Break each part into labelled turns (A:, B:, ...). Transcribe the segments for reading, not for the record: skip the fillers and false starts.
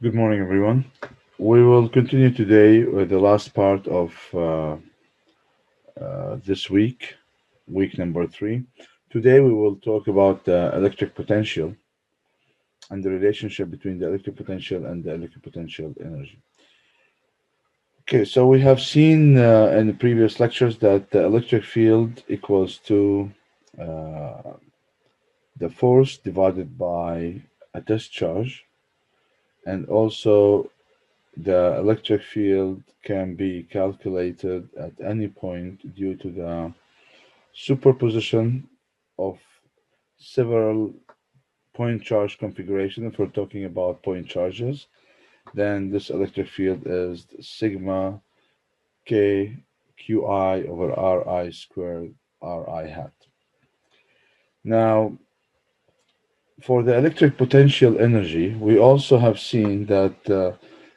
A: Good morning, everyone. We will continue today with the last part of this week, week number three. Today, we will talk about the electric potential and the relationship between the electric potential and the electric potential energy. Okay, so we have seen in the previous lectures that the electric field equals to uh, the force divided by a discharge, and also the electric field can be calculated at any point due to the superposition of several point charge configuration. If we're talking about point charges, then this electric field is sigma k qi over ri squared ri hat. Now, for the electric potential energy, we also have seen that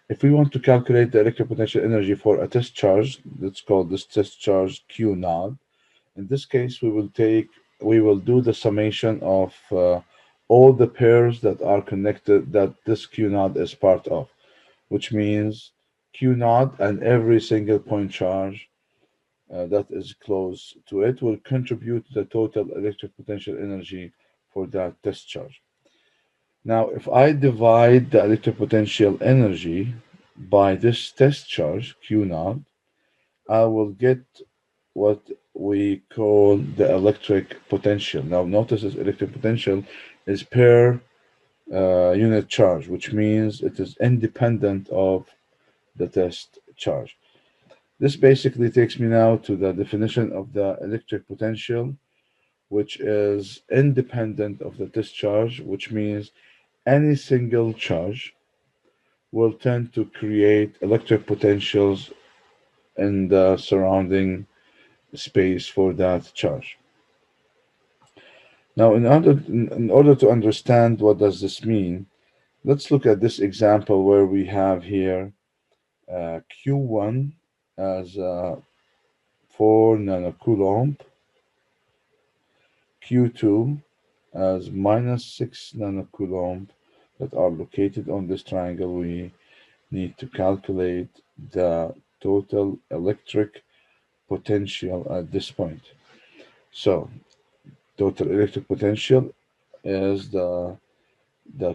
A: if we want to calculate the electric potential energy for a test charge, let's call this test charge Q naught. In this case, we will do the summation of all the pairs that are connected that this Q naught is part of, which means Q naught and every single point charge that is close to it will contribute to the total electric potential energy for that test charge. Now, if I divide the electric potential energy by this test charge, Q naught, I will get what we call the electric potential. Now, notice this electric potential is per unit charge, which means it is independent of the test charge. This basically takes me now to the definition of the electric potential, which is independent of the discharge, which means any single charge will tend to create electric potentials in the surrounding space for that charge. Now, in order to understand what does this mean, let's look at this example where we have here Q1 as 4 nanocoulomb, Q2 as minus 6 nanocoulomb that are located on this triangle. We need to calculate the total electric potential at this point. So, total electric potential is the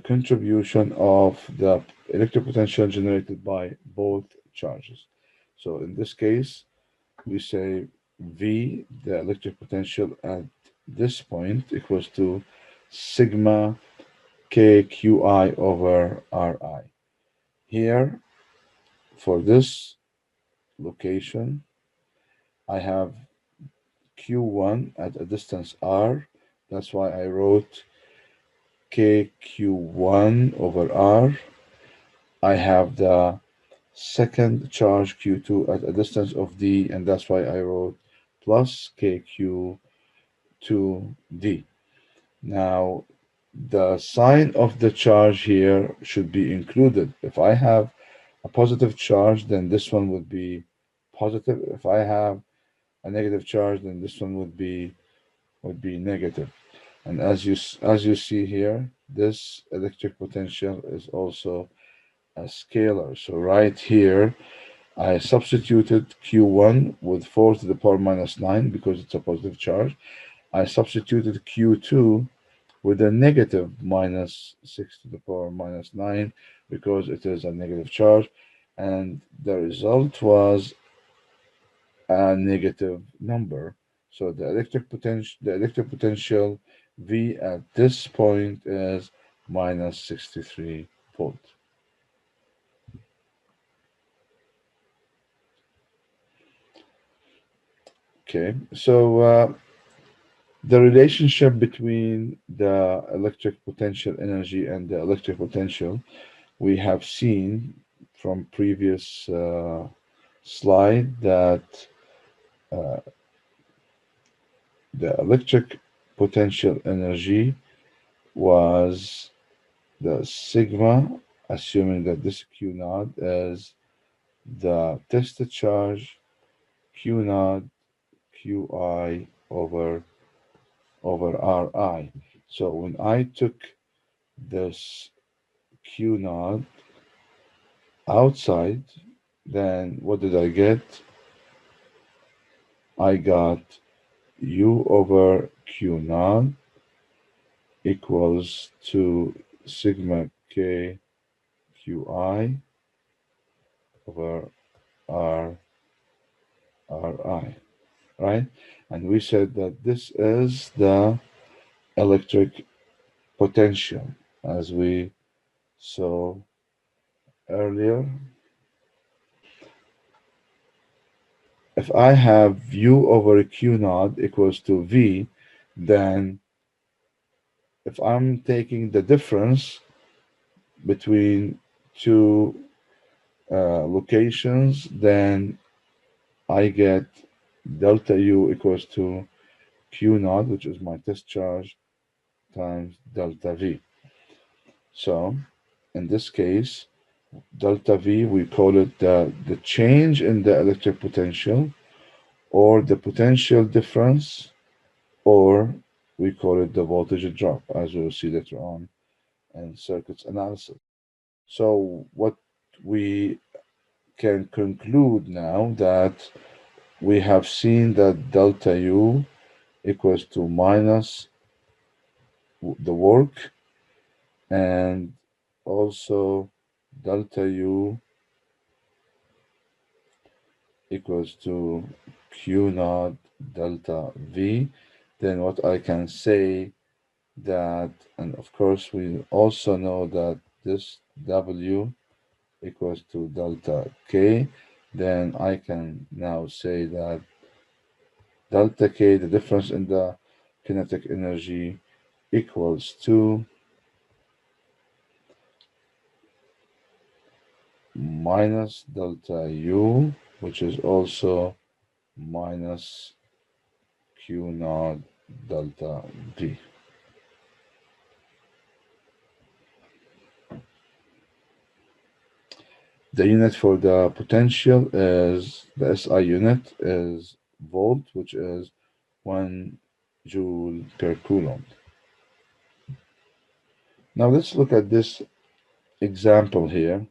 A: contribution of the electric potential generated by both charges. So in this case, we say V, the electric potential at this point equals to sigma kqi over ri. Here, for this location, I have q1 at a distance r. That's why I wrote kq1 over r. I have the second charge q2 at a distance of d, and that's why I wrote plus kq2d. Now, the sign of the charge here should be included. If I have a positive charge, then this one would be positive. If I have a negative charge, then this one would be negative. And as you see here, this electric potential is also a scalar. So right here, I substituted Q1 with 4 to the power minus 9 because it's a positive charge. I substituted Q2 with a negative minus 6 to the power minus 9 because it is a negative charge. And the result was a negative number. So the electric potential V at this point is minus 63 volt. Okay, so the relationship between the electric potential energy and the electric potential we have seen from previous slide that uh, the electric potential energy was the sigma, assuming that this Q naught is the tested charge Q naught Qi over Ri. So when I took this Q naught outside, then what did I get? I got U over Q naught equals to sigma K Qi over R Ri, right? And we said that this is the electric potential as we saw earlier. If I have U over Q naught equals to V, then if I'm taking the difference between two locations, then I get delta U equals to Q naught, which is my test charge, times delta V. So in this case, delta V, we call it the change in the electric potential or the potential difference, or we call it the voltage drop, as we'll see later on in circuits analysis. So what we can conclude now that we have seen that delta U equals to minus the work, and also delta U equals to Q naught delta V. Then what I can say that, and of course we also know that this W equals to delta K, then I can now say that delta K, the difference in the kinetic energy, equals to minus delta U, which is also minus Q naught delta V. The unit for the potential is, the SI unit is volt, which is 1 joule per coulomb. Now let's look at this example here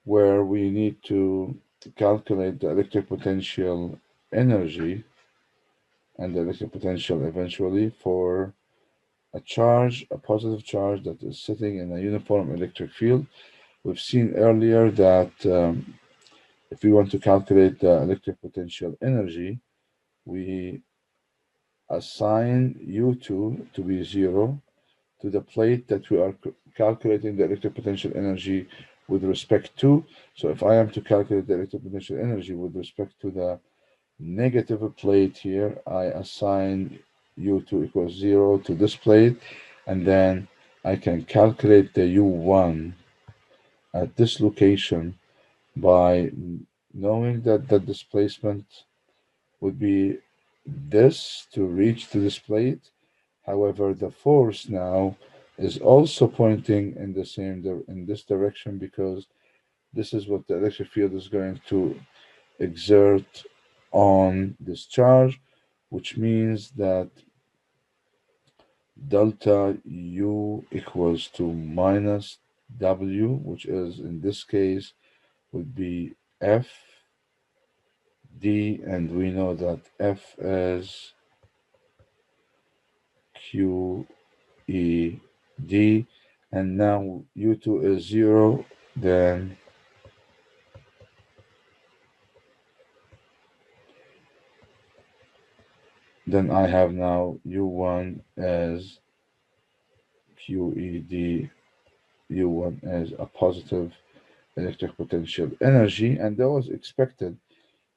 A: where we need to calculate the electric potential energy and the electric potential eventually for a charge, a positive charge that is sitting in a uniform electric field. We've seen earlier that if we want to calculate the electric potential energy, we assign U2 to be 0 to the plate that we are calculating the electric potential energy with respect to. So if I am to calculate the electric potential energy with respect to the negative plate here, I assign U2 equals 0 to this plate, and then I can calculate the U1 at this location by knowing that the displacement would be this to reach to this plate. However, the force now is also pointing in the same in this direction because this is what the electric field is going to exert on this charge, which means that delta U equals to minus W, which is in this case would be F D, and we know that F is Q E D, and now U2 is 0, then I have now U1 as QED, U1 as a positive electric potential energy, and that was expected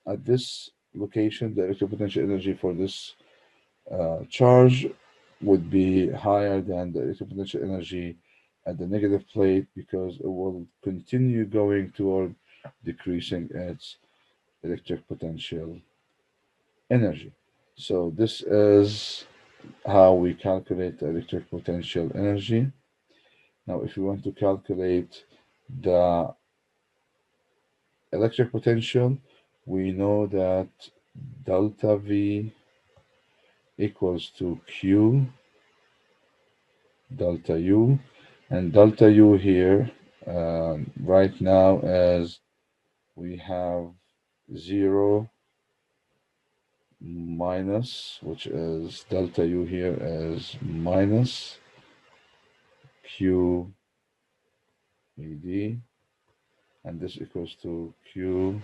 A: at this location. The electric potential energy for this charge would be higher than the electric potential energy at the negative plate because it will continue going toward decreasing its electric potential energy. So this is how we calculate the electric potential energy. Now, if we want to calculate the electric potential, we know that delta V equals to Q delta U, and delta U here right now as we have 0 minus, which is delta U here as minus QED, and this equals to Q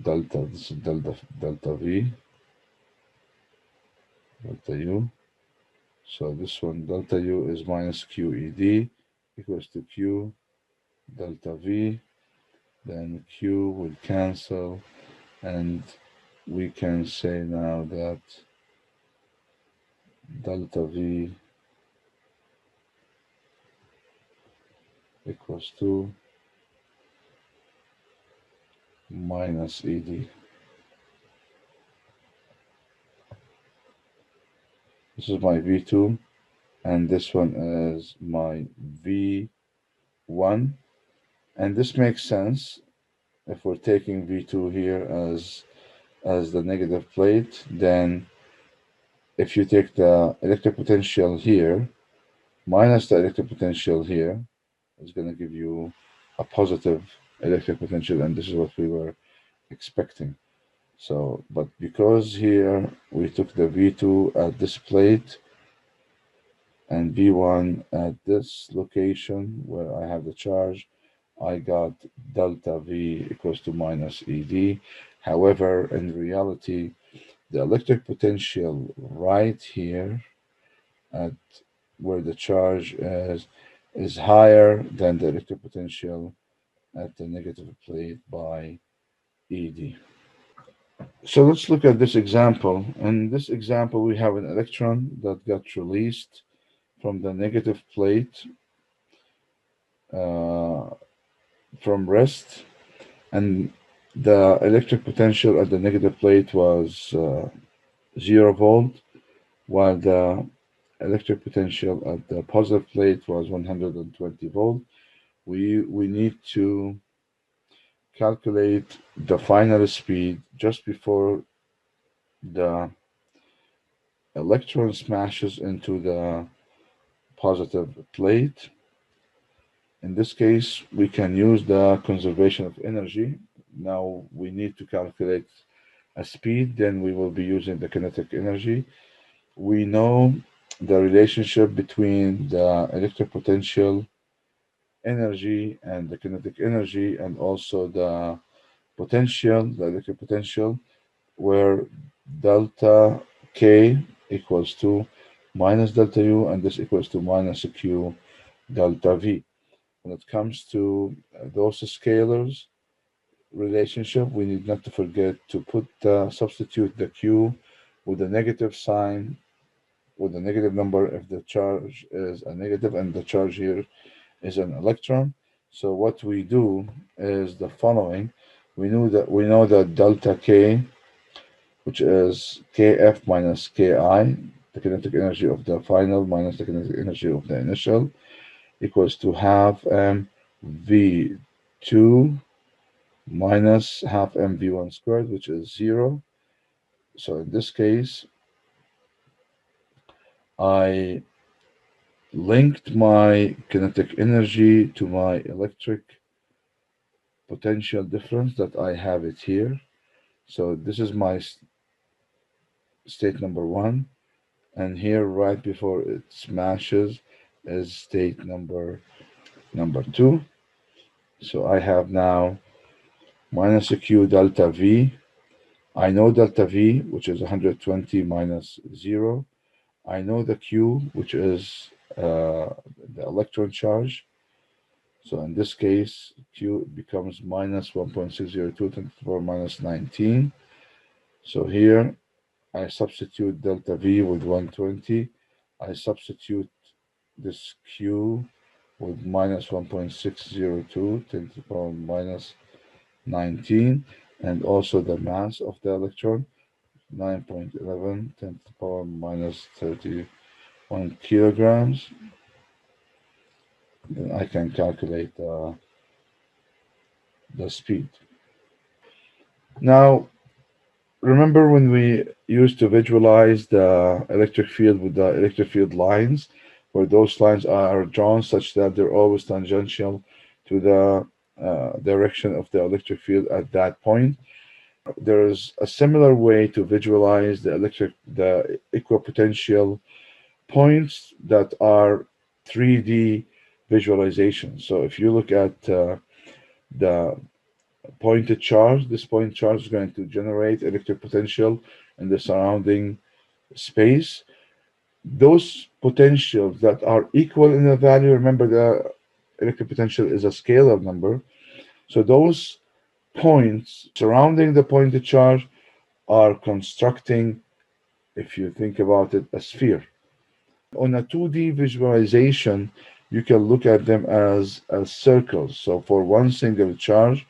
A: delta, this is delta V, delta U. So this one, delta U is minus QED equals to Q delta V. Then Q will cancel, and we can say now that delta V equals to minus ED. This is my V2, and this one is my V1. And this makes sense if we're taking V2 here as the negative plate. Then if you take the electric potential here minus the electric potential here, it's going to give you a positive electric potential, and this is what we were expecting. So, but because here we took the V2 at this plate and V1 at this location where I have the charge, I got delta V equals to minus ED. However, in reality, the electric potential right here at where the charge is higher than the electric potential at the negative plate by ED. So let's look at this example. In this example, we have an electron that got released from the negative plate uh, from rest, and the electric potential at the negative plate was 0 volt, while the electric potential at the positive plate was 120 volt. We need to calculate the final speed just before the electron smashes into the positive plate. In this case, we can use the conservation of energy. Now we need to calculate a speed, then we will be using the kinetic energy. We know the relationship between the electric potential energy and the kinetic energy, and also the potential, the electric potential, where delta K equals to minus delta U, and this equals to minus Q delta V. When it comes to those scalars relationship, we need not to forget to substitute the Q with a negative sign, with a negative number if the charge is a negative and the charge here is an electron. So what we do is the following. We know that delta K, which is Kf minus Ki, the kinetic energy of the final minus the kinetic energy of the initial, equals to half m v2 minus half m v1 squared, which is 0. So in this case, I linked my kinetic energy to my electric potential difference that I have it here. So this is my state number 1, and here right before it smashes is state number 2. So I have now minus a Q delta V. I know delta V, which is 120 minus 0. I know the Q, which is the electron charge. So in this case, Q becomes minus 1.602 10 to the power minus 19. So here I substitute delta V with 120. I substitute this Q with minus 1.602 10 to the power minus 19, and also the mass of the electron, 9.11 10 to the power minus 31 kilograms. Then I can calculate the speed. Now, remember when we used to visualize the electric field with the electric field lines? where those lines are drawn such that they're always tangential to the direction of the electric field at that point. There's a similar way to visualize the equipotential points that are 3D visualization. So if you look at the pointed charge, this point charge is going to generate electric potential in the surrounding space. Those potentials that are equal in the value, remember the electric potential is a scalar number. So those points surrounding the pointed charge are constructing, if you think about it, a sphere. On a 2D visualization, you can look at them as circles. So for one single charge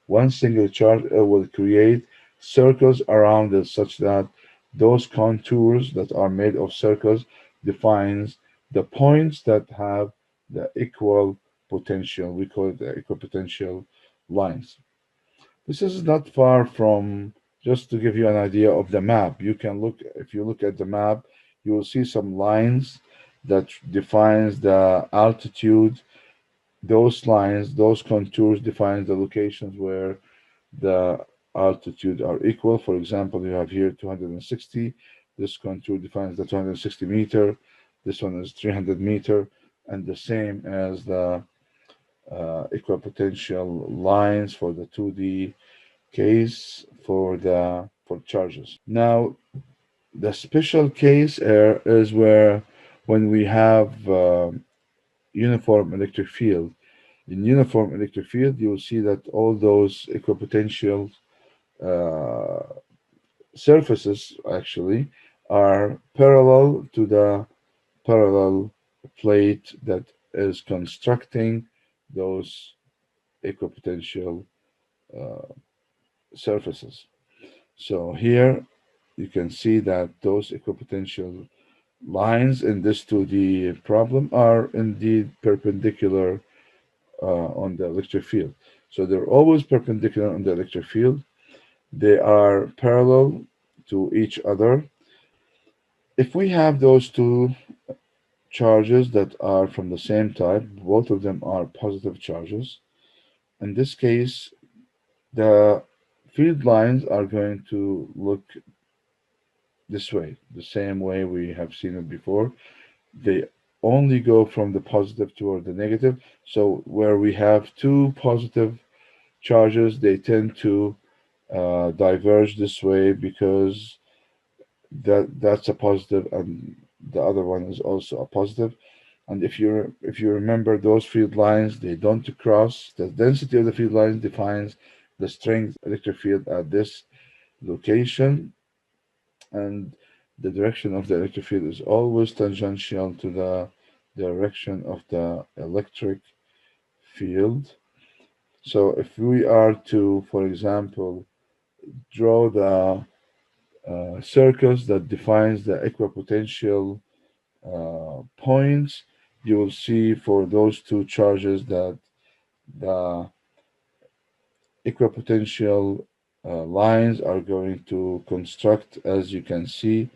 A: will create circles around it such that those contours that are made of circles defines the points that have the equal potential. We call it the equipotential lines. This is not far from, just to give you an idea of the map. You can look, if you look at the map, you will see some lines that defines the altitude. Those lines, those contours define the locations where the altitude are equal. For example, you have here 260. This contour defines the 260 meter. This one is 300 meter, and the same as the equipotential lines for the 2D case for charges. Now, the special case is where when we have uniform electric field. In uniform electric field, you will see that all those equipotential uh, surfaces actually are parallel to the parallel plate that is constructing those equipotential uh, surfaces. So here you can see that those equipotential lines in this 2D problem are indeed perpendicular on the electric field. So they're always perpendicular on the electric field. They are parallel to each other. If we have those two charges that are from the same type, both of them are positive charges. In this case, the field lines are going to look this way, the same way we have seen it before. They only go from the positive toward the negative. So where we have two positive charges, they tend to diverge this way because that's a positive and the other one is also a positive. And if you remember those field lines, they don't cross. The density of the field lines defines the strength electric field at this location, and the direction of the electric field is always tangential to the direction of the electric field. So if we are to, for example, draw the circles that defines the equipotential points, you will see for those two charges that the equipotential lines are going to construct, as you can see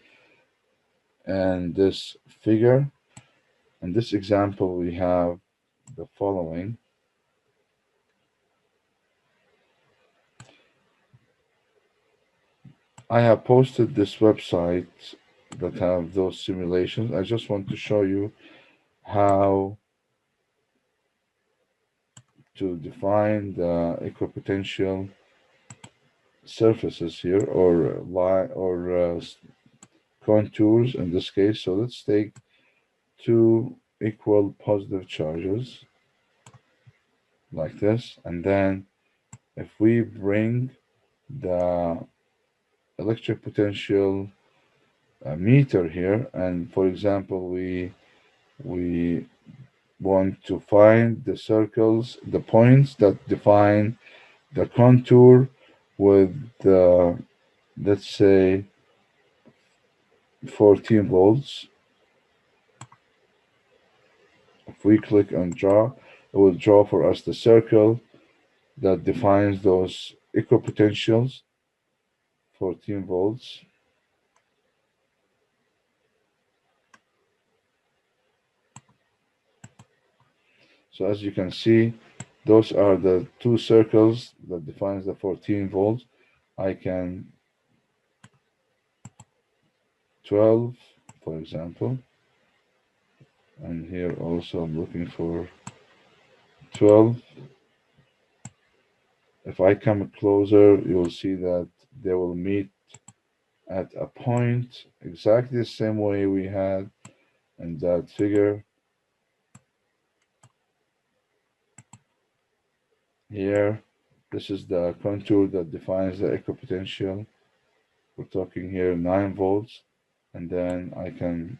A: in this figure. In this example, we have the following. I have posted this website that have those simulations. I just want to show you how to define the equipotential surfaces here, or line, or contours in this case. So let's take two equal positive charges like this, and then if we bring the electric potential meter here, and for example we want to find the circles, the points that define the contour with the, let's say, 14 volts. If we click on draw, it will draw for us the circle that defines those equipotentials, 14 volts. So as you can see, those are the two circles that defines the 14 volts. I can 12, for example, and here also I'm looking for 12. If I come closer, you will see that they will meet at a point exactly the same way we had in that figure. Here, this is the contour that defines the equipotential. We're talking here 9 volts, and then I can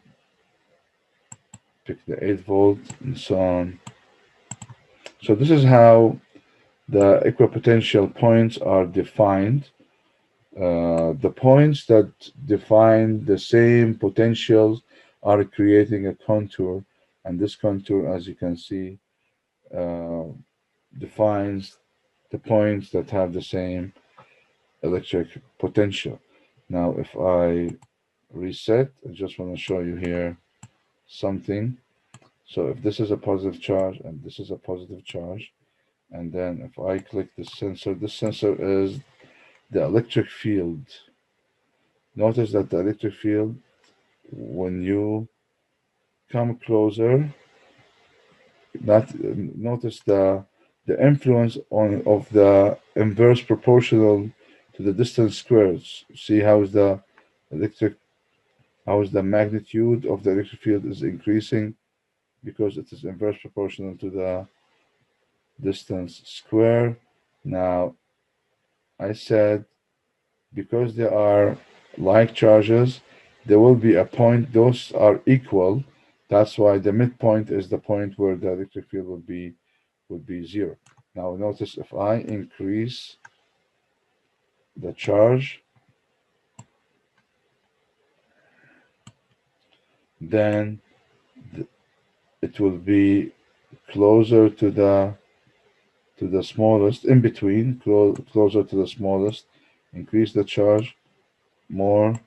A: pick the 8 volt and so on. So this is how the equipotential points are defined. The points that define the same potentials are creating a contour, and this contour, as you can see, uh, defines the points that have the same electric potential. Now, if I reset, I just want to show you here something. So if this is a positive charge and this is a positive charge, and then if I click this sensor is the electric field. Notice that the electric field, when you come closer, that notice the influence on of the inverse proportional to the distance squared. See how is the electric how is the magnitude of the electric field is increasing because it is inverse proportional to the distance square. Now I said because they are like charges, there will be a point, those are equal. That's why the midpoint is the point where the electric field would be zero. Now notice if I increase the charge, then it will be closer to the smallest, in between, closer to the smallest. Increase the charge more,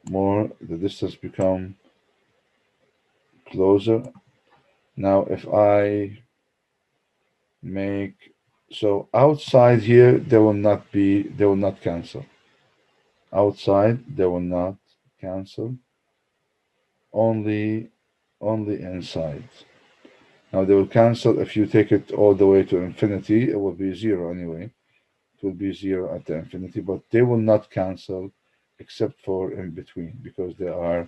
A: more, the distance become closer. Now if I make so outside here they will not cancel. Outside they will not cancel, only inside. Now they will cancel if you take it all the way to infinity, it will be zero anyway. It will be zero at the infinity, but they will not cancel except for in between because they are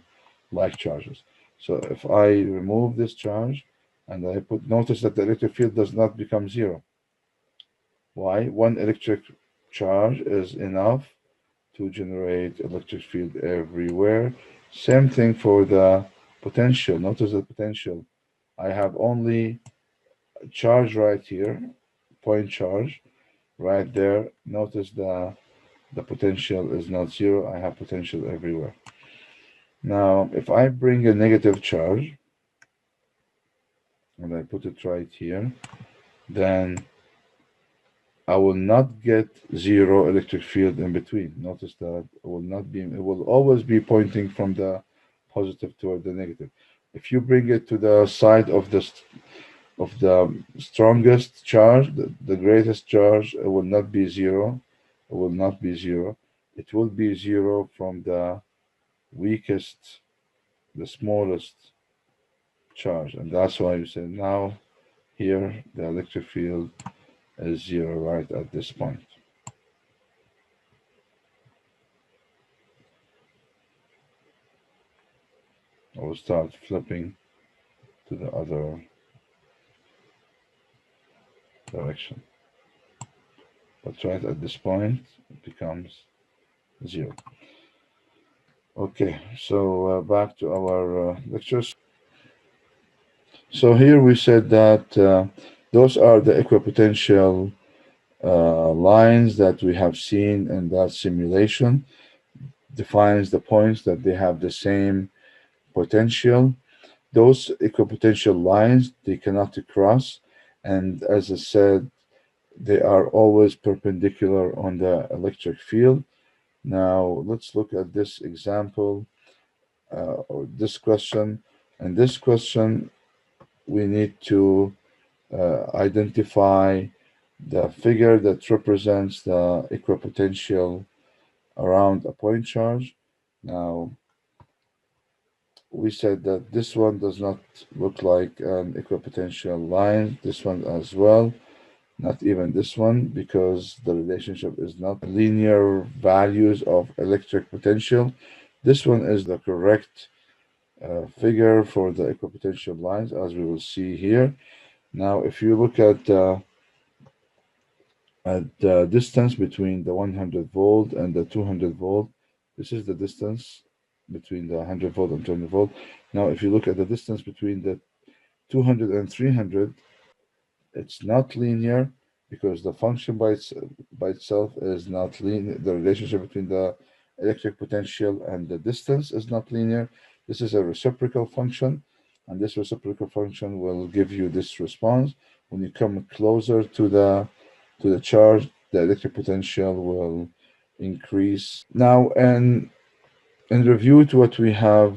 A: like charges. So if I remove this charge and I put, notice that the electric field does not become zero. Why? One electric charge is enough to generate electric field everywhere. Same thing for the potential. Notice the potential. I have only a charge right here, point charge right there. Notice the potential is not zero. I have potential everywhere. Now, if I bring a negative charge and I put it right here, then I will not get zero electric field in between. Notice that it will not be, it will always be pointing from the positive toward the negative. If you bring it to the side of the strongest charge, the greatest charge, it will not be zero. It will not be zero. It will be zero from the weakest, the smallest charge. And that's why you say now here the electric field is zero right at this point. I will start flipping to the other direction. But right at this point, it becomes zero. Okay, so back to our lectures. So here we said that those are the equipotential lines that we have seen in that simulation. Defines the points that they have the same potential. Those equipotential lines, they cannot cross. And as I said, they are always perpendicular on the electric field. Now, let's look at this example or this question. And this question, we need to identify the figure that represents the equipotential around a point charge. Now, we said that this one does not look like an equipotential line, this one as well, not even this one, because the relationship is not linear values of electric potential. This one is the correct figure for the equipotential lines, as we will see here. Now, if you look at the distance between the 100 volt and the 200 volt, this is the distance between the 100 volt and 200 volt. Now, if you look at the distance between the 200 and 300, it's not linear because the function by itself is not linear. The relationship between the electric potential and the distance is not linear. This is a reciprocal function, and this reciprocal function will give you this response. When you come closer to the charge, the electric potential will increase. Now, and in review to what we have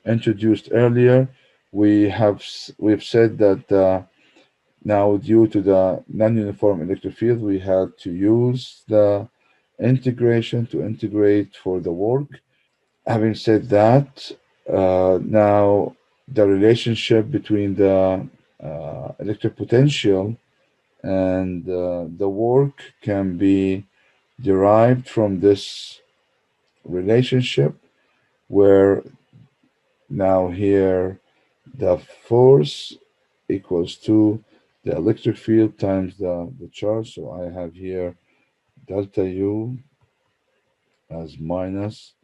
A: introduced earlier, we've said that now, due to the non-uniform electric field, we had to use the integration to integrate for the work. Having said that, now the relationship between the electric potential and the work can be derived from this relationship, where now here the force equals to the electric field times the charge. So I have here delta U as minus.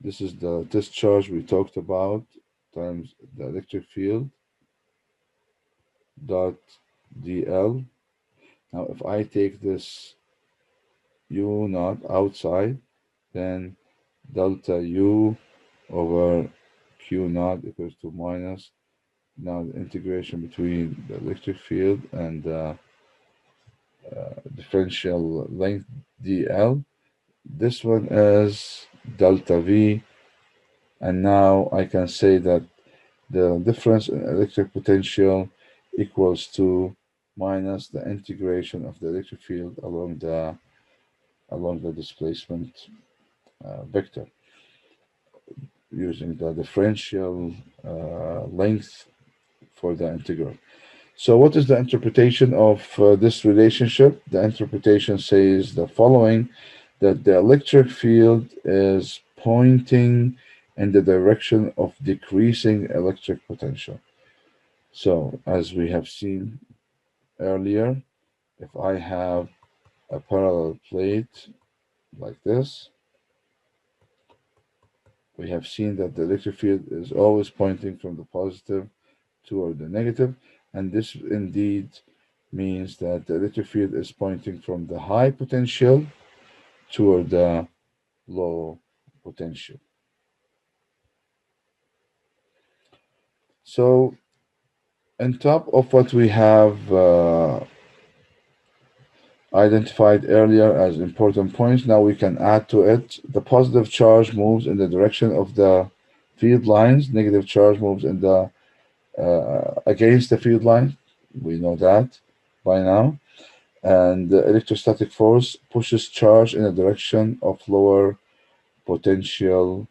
A: This is the discharge we talked about times the electric field dot dl. Now, if I take this U naught outside, then delta U over Q naught equals to minus. Now, the integration between the electric field and the differential length dl. This one is delta V, and now I can say that the difference in electric potential equals to minus the integration of the electric field along the displacement vector using the differential length for the integral. So what is the interpretation of this relationship? The interpretation says the following, that the electric field is pointing in the direction of decreasing electric potential. So as we have seen earlier, if I have a parallel plate like this, we have seen that the electric field is always pointing from the positive toward the negative, and this indeed means that the electric field is pointing from the high potential toward the low potential. So, on top of what we have identified earlier as important points, now we can add to it. The positive charge moves in the direction of the field lines, negative charge moves in the against the field line. We know that by now. And the electrostatic force pushes charge in the direction of lower potential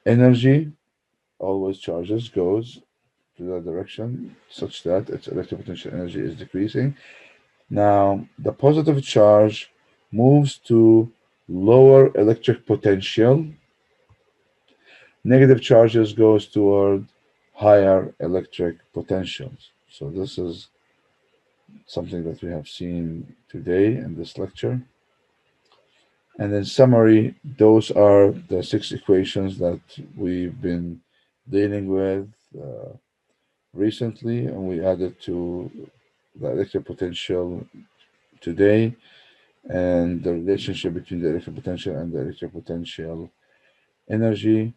A: energy. Always charges goes to that direction such that its electric potential energy is decreasing. Now, the positive charge moves to lower electric potential. Negative charges goes toward higher electric potentials. So this is something that we have seen today in this lecture. And in summary, those are the six equations that we've been dealing with recently, and we added to the electric potential today, and the relationship between the electric potential and the electric potential energy.